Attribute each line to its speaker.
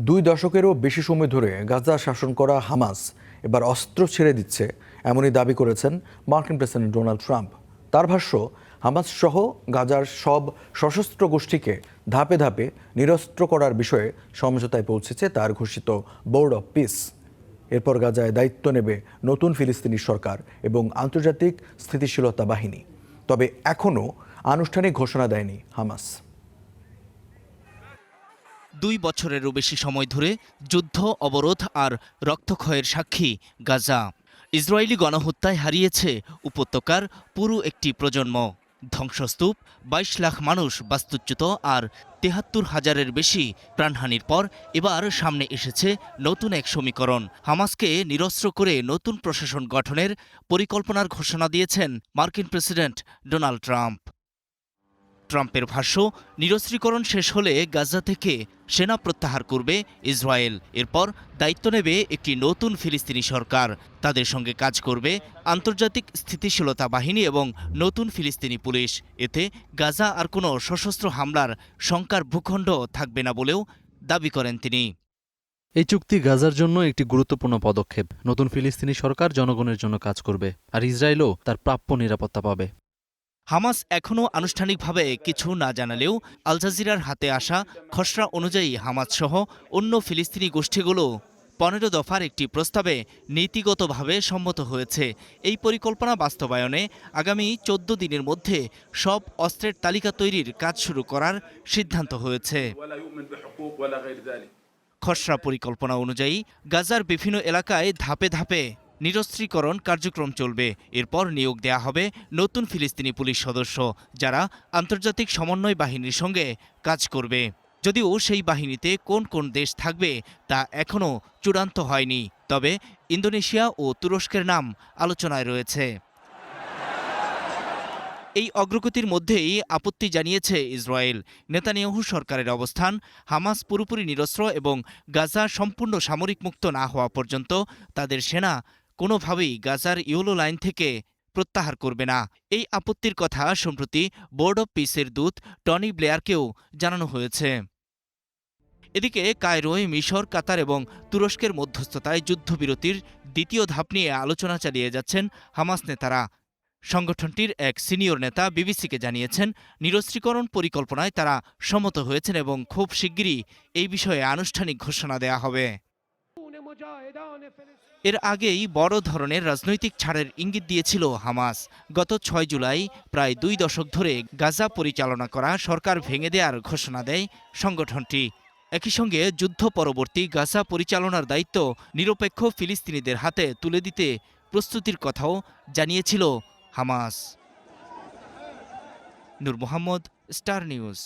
Speaker 1: দুই দশকেরও বেশি সময় ধরে গাজা শাসন করা হামাস এবার অস্ত্র ছেড়ে দিচ্ছে, এমনই দাবি করেছেন মার্কিন প্রেসিডেন্ট ডোনাল্ড ট্রাম্প। তার ভাষ্য, হামাস সহ গাজার সব সশস্ত্র গোষ্ঠীকে ধাপে ধাপে নিরস্ত্র করার বিষয়ে সমঝোতায় পৌঁছেছে তার ঘোষিত বোর্ড অব পিস। এরপর গাজায় দায়িত্ব নেবে নতুন ফিলিস্তিনি সরকার এবং আন্তর্জাতিক স্থিতিশীলতা বাহিনী। তবে এখনও আনুষ্ঠানিক ঘোষণা দেয়নি হামাস।
Speaker 2: 2 বছরেরও বেশি সময় ধরে যুদ্ধ, অবরোধ আর রক্তক্ষয়ের সাক্ষী গাজা। ইসরায়েলি গণহত্যায় হারিয়েছে উপত্যকার পুরো একটি প্রজন্ম। ধ্বংসস্তূপ, 22 লাখ মানুষ বাস্তুচ্যুত আর 73,000-এর বেশি প্রাণহানির পর এবার সামনে এসেছে নতুন এক সমীকরণ। হামাসকে নিরস্ত্র করে নতুন প্রশাসন গঠনের পরিকল্পনার ঘোষণা দিয়েছেন মার্কিন প্রেসিডেন্ট ডোনাল্ড ট্রাম্প। ট্রাম্পের ভাষ্য, নিরস্ত্রীকরণ শেষ হলে গাজা থেকে সেনা প্রত্যাহার করবে ইসরায়েল। এরপর দায়িত্ব নেবে একটি নতুন ফিলিস্তিনি সরকার। তাদের সঙ্গে কাজ করবে আন্তর্জাতিক স্থিতিশীলতা বাহিনী এবং নতুন ফিলিস্তিনি পুলিশ। এতে গাজা আর কোনো সশস্ত্র হামলার শঙ্কার ভূখণ্ড থাকবে না বলেও দাবি করেন তিনি।
Speaker 3: এই চুক্তি গাজার জন্য একটি গুরুত্বপূর্ণ পদক্ষেপ। নতুন ফিলিস্তিনি সরকার জনগণের জন্য কাজ করবে, আর ইসরায়েলও তার প্রাপ্য নিরাপত্তা পাবে।
Speaker 2: হামাস এখনও আনুষ্ঠানিকভাবে কিছু না জানালেও আল জাজিরার হাতে আসা খসড়া অনুযায়ী হামাস সহ অন্য ফিলিস্তিনি গোষ্ঠীগুলো 15 দফার একটি প্রস্তাবে নীতিগতভাবে সম্মত হয়েছে। এই পরিকল্পনা বাস্তবায়নে আগামী 14 দিনের মধ্যে সব অস্ত্রের তালিকা তৈরির কাজ শুরু করার সিদ্ধান্ত হয়েছে। খসড়া পরিকল্পনা অনুযায়ী গাজার বিভিন্ন এলাকায় ধাপে ধাপে নিরস্ত্রীকরণ কার্যক্রম চলবে। এরপর নিয়োগ দেয়া হবে নতুন ফিলিস্তিনি পুলিশ সদস্য, যারা আন্তর্জাতিক সমন্বয় বাহিনীর সঙ্গে কাজ করবে। যদিও সেই বাহিনীতে কোন কোন দেশ থাকবে তা এখনও চূড়ান্ত হয়নি, তবে ইন্দোনেশিয়া ও তুরস্কের নাম আলোচনায় রয়েছে। এই অগ্রগতির মধ্যেই আপত্তি জানিয়েছে ইসরায়েল। নেতানিয়াহু সরকারের অবস্থান, হামাস পুরোপুরি নিরস্ত্র এবং গাজা সম্পূর্ণ সামরিক মুক্ত না হওয়া পর্যন্ত তাদের সেনা কোনোভাবেই গাজার ইয়েলো লাইন থেকে প্রত্যাহার করবে না। এই আপত্তির কথা সম্প্রতি বোর্ড অব পিসের দূত টনি ব্লেয়ারকেও জানানো হয়েছে। এদিকে কায়রোয় মিশর, কাতার এবং তুরস্কের মধ্যস্থতায় যুদ্ধবিরতির দ্বিতীয় ধাপ নিয়ে আলোচনা চালিয়ে যাচ্ছেন হামাস নেতারা। সংগঠনটির এক সিনিয়র নেতা বিবিসিকে জানিয়েছেন, নিরস্ত্রীকরণ পরিকল্পনায় তারা সম্মত হয়েছেন এবং খুব শিগগিরই এই বিষয়ে আনুষ্ঠানিক ঘোষণা দেয়া হবে। এর আগেই বড় ধরনের রাজনৈতিক ছাড়ের ইঙ্গিত দিয়েছিল হামাস। গত 6 জুলাই প্রায় 2 দশক ধরে গাজা পরিচালনা করা সরকার ভেঙে দেওয়ার ঘোষণা দেয় সংগঠনটি। একই সঙ্গে যুদ্ধ পরবর্তী গাজা পরিচালনার দায়িত্ব নিরপেক্ষ ফিলিস্তিনিদের হাতে তুলে দিতে প্রস্তুতির কথাও জানিয়েছিল হামাস। নূর মোহাম্মদ, স্টার নিউজ।